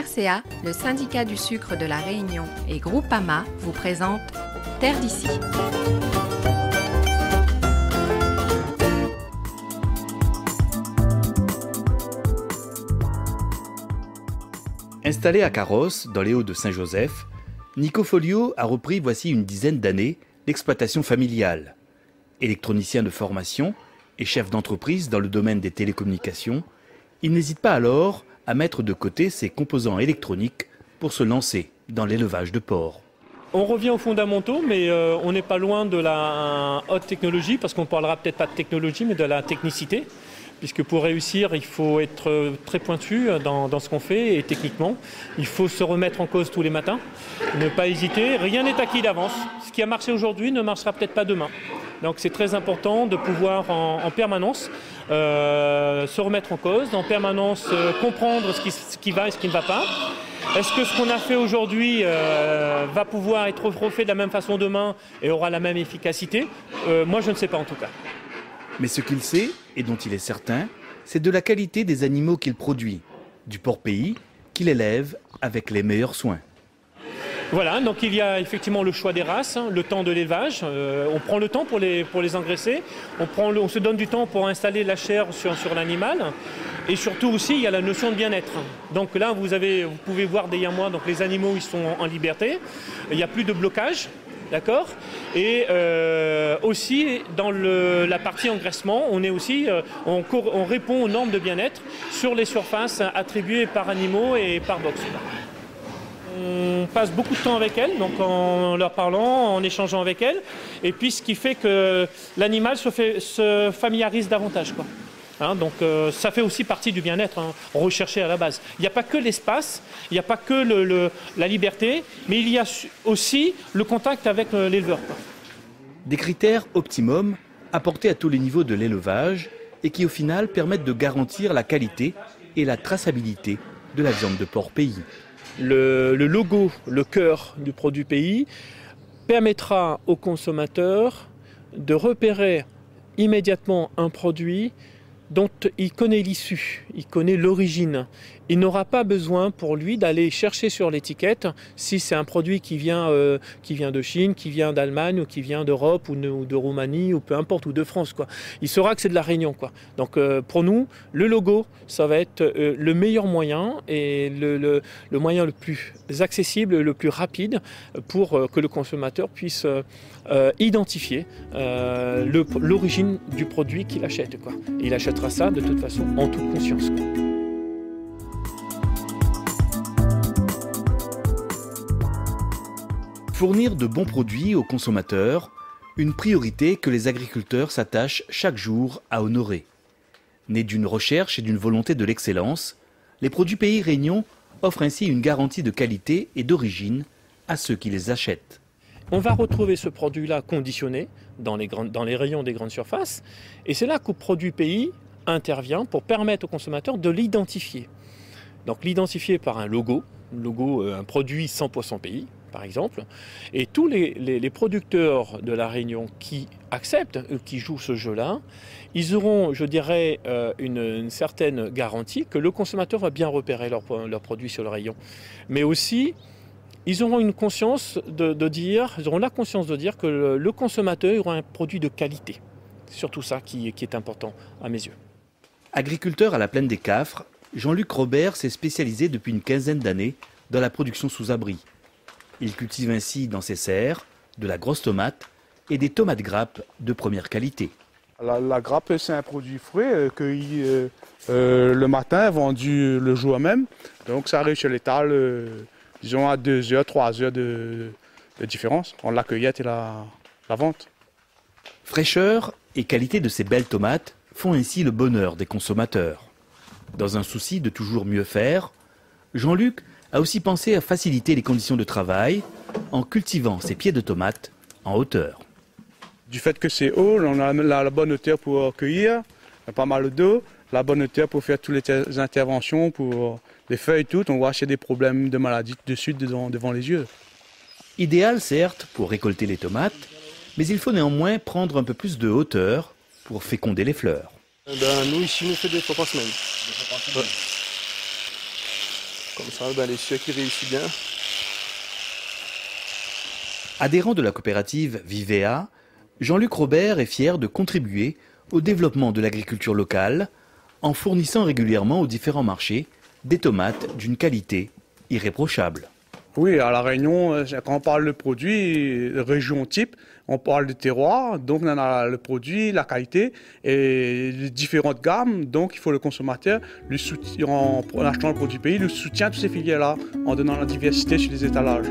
FRCA, le syndicat du sucre de la Réunion et Groupama vous présentent Terre d'ici. Installé à Carros, dans les Hauts-de-Saint-Joseph, Nico Folio a repris voici une dizaine d'années l'exploitation familiale. Électronicien de formation et chef d'entreprise dans le domaine des télécommunications, il n'hésite pas alors à mettre de côté ses composants électroniques pour se lancer dans l'élevage de porcs. On revient aux fondamentaux, mais on n'est pas loin de la haute technologie, parce qu'on ne parlera peut-être pas de technologie, mais de la technicité. Puisque pour réussir, il faut être très pointu dans ce qu'on fait et techniquement. Il faut se remettre en cause tous les matins, ne pas hésiter. Rien n'est acquis d'avance. Ce qui a marché aujourd'hui ne marchera peut-être pas demain. Donc c'est très important de pouvoir en permanence se remettre en cause, en permanence comprendre ce qui va et ce qui ne va pas. Est-ce que ce qu'on a fait aujourd'hui va pouvoir être refait de la même façon demain et aura la même efficacité? Moi je ne sais pas en tout cas. Mais ce qu'il sait, et dont il est certain, c'est de la qualité des animaux qu'il produit, du porc-pays qu'il élève avec les meilleurs soins. Voilà, donc il y a effectivement le choix des races, le temps de l'élevage. On prend le temps pour les engraisser, on se donne du temps pour installer la chair sur l'animal. Et surtout aussi, il y a la notion de bien-être. Donc là, vous pouvez voir derrière moi, donc les animaux ils sont en liberté, il n'y a plus de blocage. D'accord. Et aussi dans la partie engraissement, on répond aux normes de bien-être sur les surfaces attribuées par animaux et par box. On passe beaucoup de temps avec elles, donc en leur parlant, en échangeant avec elles, et puis ce qui fait que l'animal se familiarise davantage, quoi. Hein, donc ça fait aussi partie du bien-être recherché à la base. Il n'y a pas que l'espace, il n'y a pas que la liberté, mais il y a aussi le contact avec l'éleveur. Des critères optimum apportés à tous les niveaux de l'élevage et qui au final permettent de garantir la qualité et la traçabilité de la viande de porc pays. Le logo, le cœur du produit pays permettra au consommateur de repérer immédiatement un produit dont il connaît l'issue, il connaît l'origine. Il n'aura pas besoin pour lui d'aller chercher sur l'étiquette si c'est un produit qui vient de Chine, qui vient d'Allemagne, ou qui vient d'Europe, ou de Roumanie, ou peu importe, ou de France, quoi. Il saura que c'est de la Réunion, quoi. Donc pour nous, le logo, ça va être le meilleur moyen et le moyen le plus accessible, le plus rapide pour que le consommateur puisse identifier l'origine du produit qu'il achète, quoi. Il achètera ça de toute façon en toute conscience, quoi. Fournir de bons produits aux consommateurs, une priorité que les agriculteurs s'attachent chaque jour à honorer. Nés d'une recherche et d'une volonté de l'excellence, les produits Pays Réunion offrent ainsi une garantie de qualité et d'origine à ceux qui les achètent. On va retrouver ce produit-là conditionné dans les rayons des grandes surfaces, et c'est là que Produit Pays intervient pour permettre aux consommateurs de l'identifier. Donc l'identifier par un logo, un produit 100% pays, par exemple, et tous les producteurs de la Réunion qui acceptent, qui jouent ce jeu-là, ils auront, je dirais, une certaine garantie que le consommateur va bien repérer leurs produits sur le rayon. Mais aussi, ils auront une conscience ils auront la conscience de dire que le consommateur aura un produit de qualité. C'est surtout ça qui est important à mes yeux. Agriculteur à la plaine des Cafres, Jean-Luc Robert s'est spécialisé depuis une quinzaine d'années dans la production sous abri. Il cultive ainsi dans ses serres de la grosse tomate et des tomates grappes de première qualité. La grappe, c'est un produit frais cueilli le matin, vendu le jour même. Donc ça arrive chez l'étal, disons à 2 heures, 3 heures de différence entre la cueillette et la vente. Fraîcheur et qualité de ces belles tomates font ainsi le bonheur des consommateurs. Dans un souci de toujours mieux faire, Jean-Luc a aussi pensé à faciliter les conditions de travail en cultivant ses pieds de tomates en hauteur. Du fait que c'est haut, on a la bonne hauteur pour cueillir, pas mal d'eau, la bonne hauteur pour faire toutes les interventions, pour les feuilles toutes, on voit qu'il y a des problèmes de maladie dessus devant les yeux. Idéal certes pour récolter les tomates, mais il faut néanmoins prendre un peu plus de hauteur pour féconder les fleurs. Nous ici, nous faisons 2 fois par semaine. Ouais. Comme ça, ben, les sucres qui réussissent bien. Adhérent de la coopérative Vivea, Jean-Luc Robert est fier de contribuer au développement de l'agriculture locale en fournissant régulièrement aux différents marchés des tomates d'une qualité irréprochable. Oui, à La Réunion, quand on parle de produits, région type, on parle de terroir, donc on a le produit, la qualité et les différentes gammes. Donc il faut le consommateur, en achetant le produit pays, le soutient à toutes ces filières-là en donnant la diversité sur les étalages.